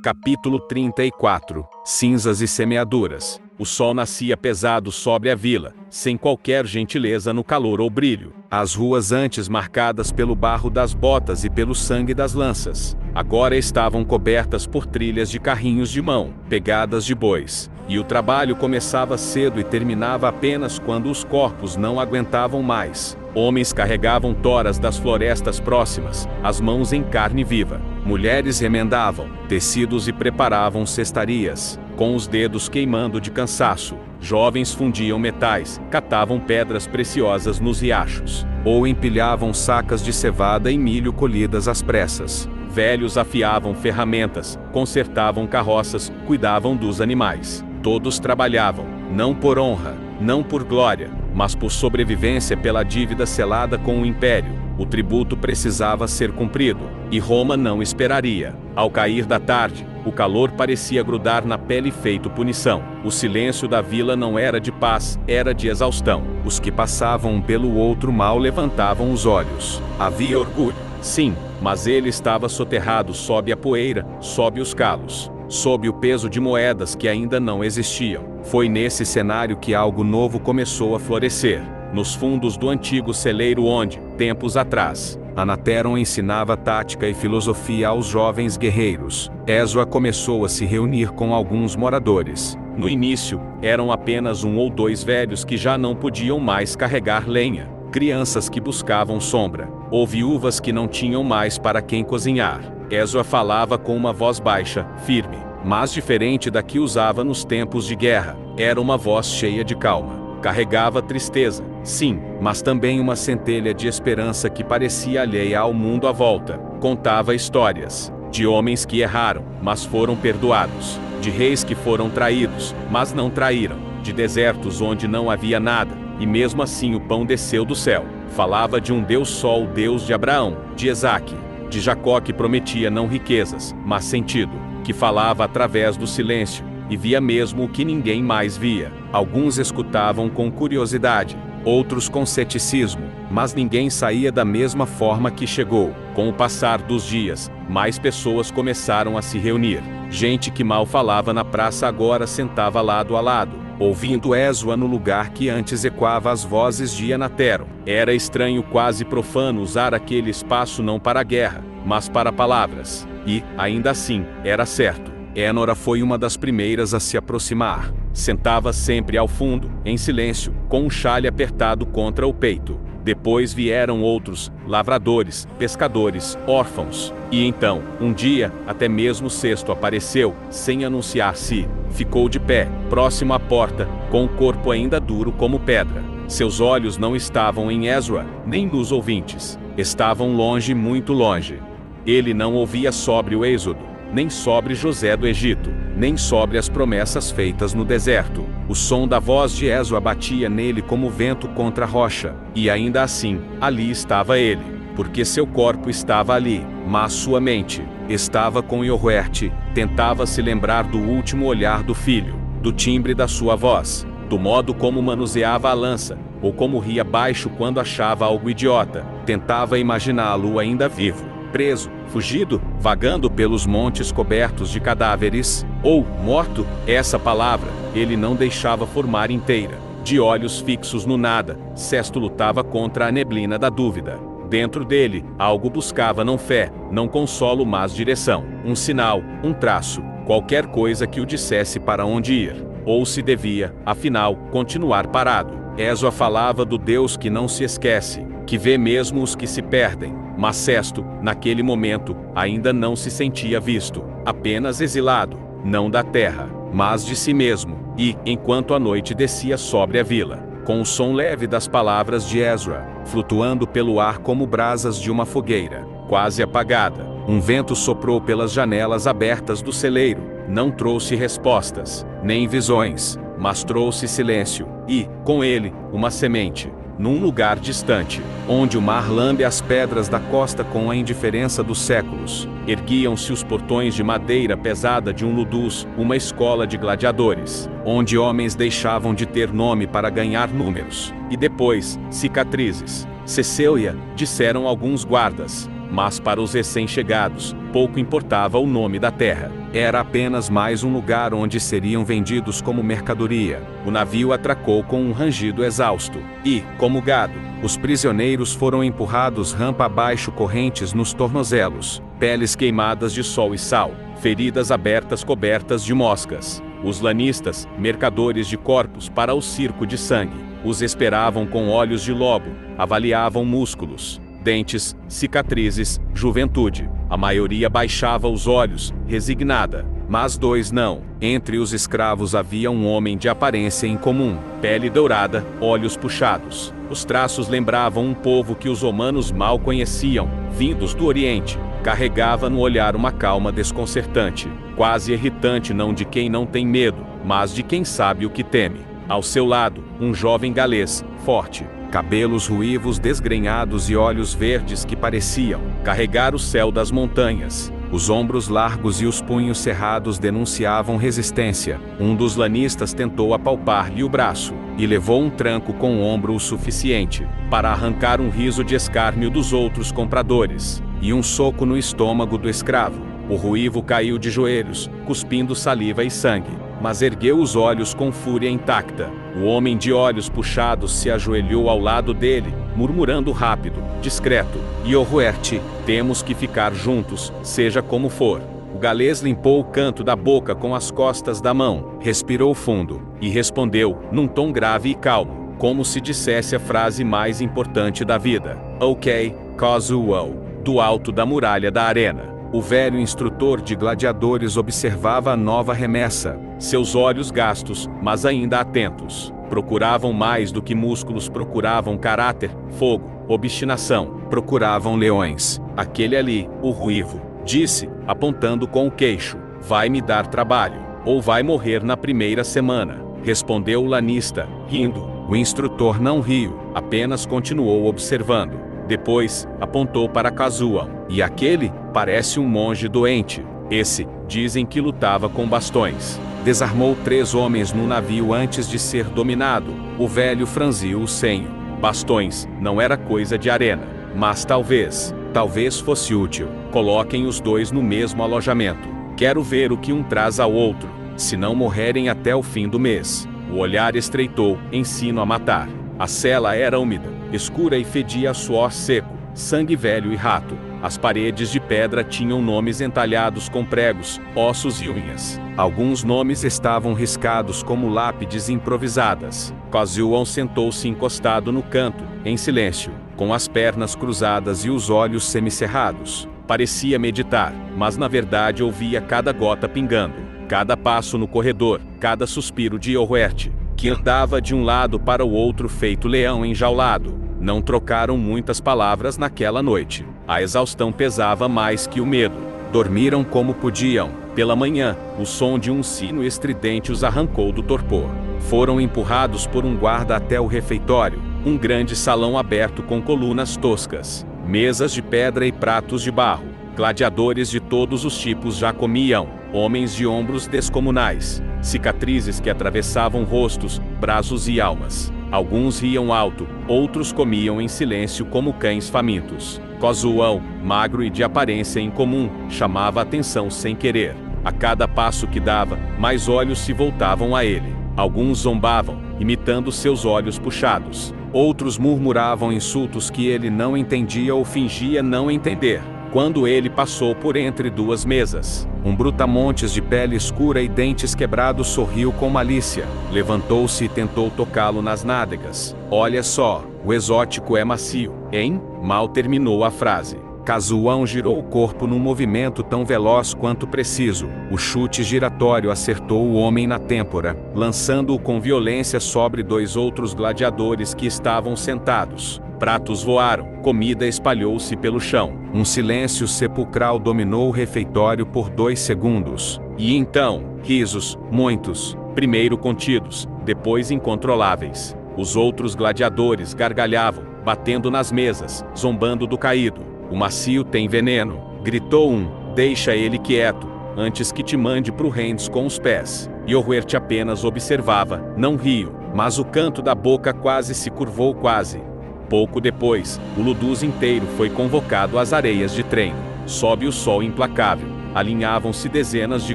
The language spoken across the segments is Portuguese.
Capítulo 34. Cinzas e semeaduras. O sol nascia pesado sobre a vila, sem qualquer gentileza no calor ou brilho. As ruas antes marcadas pelo barro das botas e pelo sangue das lanças, agora estavam cobertas por trilhas de carrinhos de mão, pegadas de bois. E o trabalho começava cedo e terminava apenas quando os corpos não aguentavam mais. Homens carregavam toras das florestas próximas, as mãos em carne viva. Mulheres remendavam tecidos e preparavam cestarias, com os dedos queimando de cansaço. Jovens fundiam metais, catavam pedras preciosas nos riachos, ou empilhavam sacas de cevada e milho colhidas às pressas. Velhos afiavam ferramentas, consertavam carroças, cuidavam dos animais. Todos trabalhavam, não por honra, não por glória, mas por sobrevivência pela dívida selada com o império. O tributo precisava ser cumprido, e Roma não esperaria. Ao cair da tarde, o calor parecia grudar na pele feito punição. O silêncio da vila não era de paz, era de exaustão. Os que passavam um pelo outro mal levantavam os olhos. Havia orgulho, sim, mas ele estava soterrado sob a poeira, sob os calos, sob o peso de moedas que ainda não existiam. Foi nesse cenário que algo novo começou a florescer. Nos fundos do antigo celeiro onde, tempos atrás, Anateron ensinava tática e filosofia aos jovens guerreiros, Ezra começou a se reunir com alguns moradores. No início, eram apenas um ou dois velhos que já não podiam mais carregar lenha, crianças que buscavam sombra, ou viúvas que não tinham mais para quem cozinhar. Ezra falava com uma voz baixa, firme, mas diferente da que usava nos tempos de guerra. Era uma voz cheia de calma. Carregava tristeza, sim, mas também uma centelha de esperança que parecia alheia ao mundo à volta. Contava histórias de homens que erraram, mas foram perdoados, de reis que foram traídos, mas não traíram, de desertos onde não havia nada, e mesmo assim o pão desceu do céu. Falava de um Deus só, o Deus de Abraão, de Isaque, de Jacó, que prometia não riquezas, mas sentido, que falava através do silêncio, e via mesmo o que ninguém mais via. Alguns escutavam com curiosidade, outros com ceticismo, mas ninguém saía da mesma forma que chegou. Com o passar dos dias, mais pessoas começaram a se reunir. Gente que mal falava na praça agora sentava lado a lado, ouvindo Ezra no lugar que antes ecoava as vozes de Anateron. Era estranho, quase profano, usar aquele espaço não para a guerra, mas para palavras. E, ainda assim, era certo. Enora foi uma das primeiras a se aproximar. Sentava sempre ao fundo, em silêncio, com um xale apertado contra o peito. Depois vieram outros, lavradores, pescadores, órfãos. E então, um dia, até mesmo Cesto apareceu, sem anunciar-se. Ficou de pé, próximo à porta, com o corpo ainda duro como pedra. Seus olhos não estavam em Ezra, nem nos ouvintes. Estavam longe, muito longe. Ele não ouvia sobre o êxodo, nem sobre José do Egito, nem sobre as promessas feitas no deserto. O som da voz de Ezra batia nele como vento contra a rocha, e ainda assim, ali estava ele, porque seu corpo estava ali, mas sua mente estava com Yoruerte. Tentava se lembrar do último olhar do filho, do timbre da sua voz, do modo como manuseava a lança, ou como ria baixo quando achava algo idiota. Tentava imaginá-lo ainda vivo, preso, fugido, vagando pelos montes cobertos de cadáveres, ou morto. Essa palavra ele não deixava formar inteira. De olhos fixos no nada, Cesto lutava contra a neblina da dúvida. Dentro dele, algo buscava não fé, não consolo, mas direção. Um sinal, um traço, qualquer coisa que o dissesse para onde ir, ou se devia, afinal, continuar parado. Ezra falava do Deus que não se esquece, que vê mesmo os que se perdem. Mas Cesto, naquele momento, ainda não se sentia visto, apenas exilado, não da terra, mas de si mesmo. E, enquanto a noite descia sobre a vila, com o som leve das palavras de Ezra, flutuando pelo ar como brasas de uma fogueira, quase apagada, um vento soprou pelas janelas abertas do celeiro. Não trouxe respostas, nem visões, mas trouxe silêncio, e, com ele, uma semente. Num lugar distante, onde o mar lambe as pedras da costa com a indiferença dos séculos, erguiam-se os portões de madeira pesada de um ludus, uma escola de gladiadores, onde homens deixavam de ter nome para ganhar números, e depois, cicatrizes. Cecília, disseram alguns guardas, mas para os recém-chegados, pouco importava o nome da terra. Era apenas mais um lugar onde seriam vendidos como mercadoria. O navio atracou com um rangido exausto, e, como gado, os prisioneiros foram empurrados rampa abaixo, correntes nos tornozelos, peles queimadas de sol e sal, feridas abertas cobertas de moscas. Os lanistas, mercadores de corpos para o circo de sangue, os esperavam com olhos de lobo, avaliavam músculos, dentes, cicatrizes, juventude. A maioria baixava os olhos, resignada, mas dois não. Entre os escravos havia um homem de aparência incomum, pele dourada, olhos puxados. Os traços lembravam um povo que os romanos mal conheciam, vindos do Oriente. Carregava no olhar uma calma desconcertante, quase irritante, não de quem não tem medo, mas de quem sabe o que teme. Ao seu lado, um jovem galês, forte, cabelos ruivos desgrenhados e olhos verdes que pareciam carregar o céu das montanhas. Os ombros largos e os punhos cerrados denunciavam resistência. Um dos lanistas tentou apalpar-lhe o braço, e levou um tranco com o ombro o suficiente para arrancar um riso de escárnio dos outros compradores, e um soco no estômago do escravo. O ruivo caiu de joelhos, cuspindo saliva e sangue, mas ergueu os olhos com fúria intacta. O homem de olhos puxados se ajoelhou ao lado dele, murmurando rápido, discreto: Ioruerte, temos que ficar juntos, seja como for. O galês limpou o canto da boca com as costas da mão, respirou fundo, e respondeu, num tom grave e calmo, como se dissesse a frase mais importante da vida: Ok, Kazuo. Do alto da muralha da arena, o velho instrutor de gladiadores observava a nova remessa. Seus olhos gastos, mas ainda atentos, procuravam mais do que músculos, procuravam caráter, fogo, obstinação, procuravam leões. Aquele ali, o ruivo, disse, apontando com o queixo: vai me dar trabalho, ou vai morrer na primeira semana. Respondeu o lanista, rindo. O instrutor não riu, apenas continuou observando. Depois, apontou para Kazuo. E aquele? Parece um monge doente. Esse, dizem que lutava com bastões. Desarmou 3 homens no navio antes de ser dominado. O velho franziu o senho. Bastões, não era coisa de arena. Mas talvez fosse útil. Coloquem os dois no mesmo alojamento. Quero ver o que um traz ao outro, se não morrerem até o fim do mês. O olhar estreitou, ensino a matar. A cela era úmida, escura e fedia a suor seco, sangue velho e rato. As paredes de pedra tinham nomes entalhados com pregos, ossos e unhas. Alguns nomes estavam riscados como lápides improvisadas. Kazuo sentou-se encostado no canto, em silêncio, com as pernas cruzadas e os olhos semicerrados. Parecia meditar, mas na verdade ouvia cada gota pingando, cada passo no corredor, cada suspiro de Ioruerte, que andava de um lado para o outro feito leão enjaulado. Não trocaram muitas palavras naquela noite. A exaustão pesava mais que o medo. Dormiram como podiam. Pela manhã, o som de um sino estridente os arrancou do torpor. Foram empurrados por um guarda até o refeitório, um grande salão aberto com colunas toscas, mesas de pedra e pratos de barro. Gladiadores de todos os tipos já comiam, homens de ombros descomunais, cicatrizes que atravessavam rostos, braços e almas. Alguns riam alto, outros comiam em silêncio como cães famintos. Kazuo, magro e de aparência incomum, chamava a atenção sem querer. A cada passo que dava, mais olhos se voltavam a ele. Alguns zombavam, imitando seus olhos puxados. Outros murmuravam insultos que ele não entendia ou fingia não entender. Quando ele passou por entre 2 mesas, um brutamontes de pele escura e dentes quebrados sorriu com malícia. Levantou-se e tentou tocá-lo nas nádegas. Olha só, o exótico é macio, hein? Mal terminou a frase. Kazuo girou o corpo num movimento tão veloz quanto preciso. O chute giratório acertou o homem na têmpora, lançando-o com violência sobre 2 outros gladiadores que estavam sentados. Pratos voaram, comida espalhou-se pelo chão. Um silêncio sepulcral dominou o refeitório por 2 segundos. E então, risos, muitos, primeiro contidos, depois incontroláveis. Os outros gladiadores gargalhavam, batendo nas mesas, zombando do caído. O macio tem veneno, gritou um. Deixa ele quieto, antes que te mande pro Rendes com os pés. Ioruerte apenas observava, não riu, mas o canto da boca quase se curvou quase. Pouco depois, o Ludus inteiro foi convocado às areias de treino. Sob o sol implacável, alinhavam-se dezenas de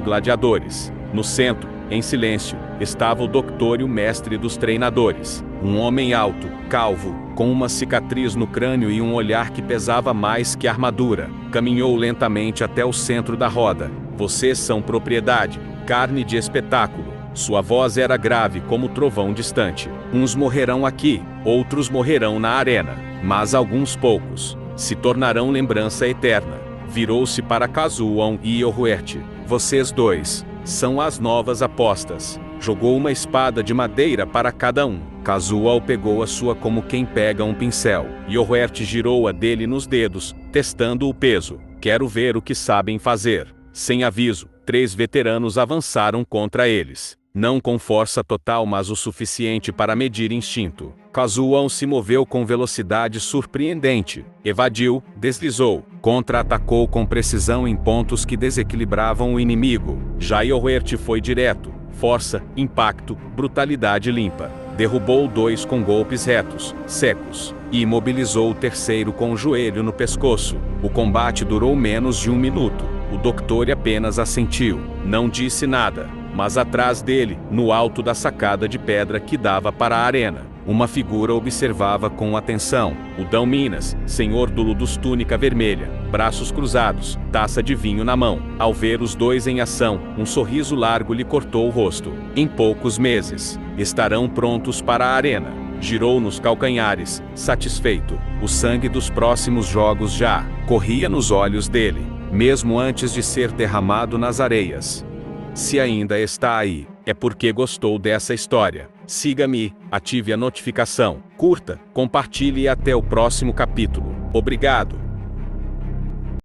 gladiadores. No centro, em silêncio, estava o doutor e o mestre dos treinadores. Um homem alto, calvo, com uma cicatriz no crânio e um olhar que pesava mais que armadura, caminhou lentamente até o centro da roda. Vocês são propriedade, carne de espetáculo. Sua voz era grave como trovão distante. Uns morrerão aqui, outros morrerão na arena, mas alguns poucos se tornarão lembrança eterna. Virou-se para Kazuo e Yoruerte. Vocês dois são as novas apostas. Jogou uma espada de madeira para cada um. Kazuo pegou a sua como quem pega um pincel. Yoruerte girou a dele nos dedos, testando o peso. Quero ver o que sabem fazer. Sem aviso, 3 veteranos avançaram contra eles. Não com força total, mas o suficiente para medir instinto. Kazuo se moveu com velocidade surpreendente. Evadiu, deslizou, contra-atacou com precisão em pontos que desequilibravam o inimigo. Já Yoruerte foi direto. Força, impacto, brutalidade limpa. Derrubou 2 com golpes retos, secos, e imobilizou o terceiro com o joelho no pescoço. O combate durou menos de 1 minuto. O doutor apenas assentiu. Não disse nada. Mas atrás dele, no alto da sacada de pedra que dava para a arena, uma figura observava com atenção. O Dão Minas, senhor do Ludus, túnica vermelha, braços cruzados, taça de vinho na mão. Ao ver os dois em ação, um sorriso largo lhe cortou o rosto. Em poucos meses, estarão prontos para a arena. Girou nos calcanhares, satisfeito. O sangue dos próximos jogos já corria nos olhos dele, mesmo antes de ser derramado nas areias. Se ainda está aí, é porque gostou dessa história. Siga-me, ative a notificação, curta, compartilhe e até o próximo capítulo. Obrigado!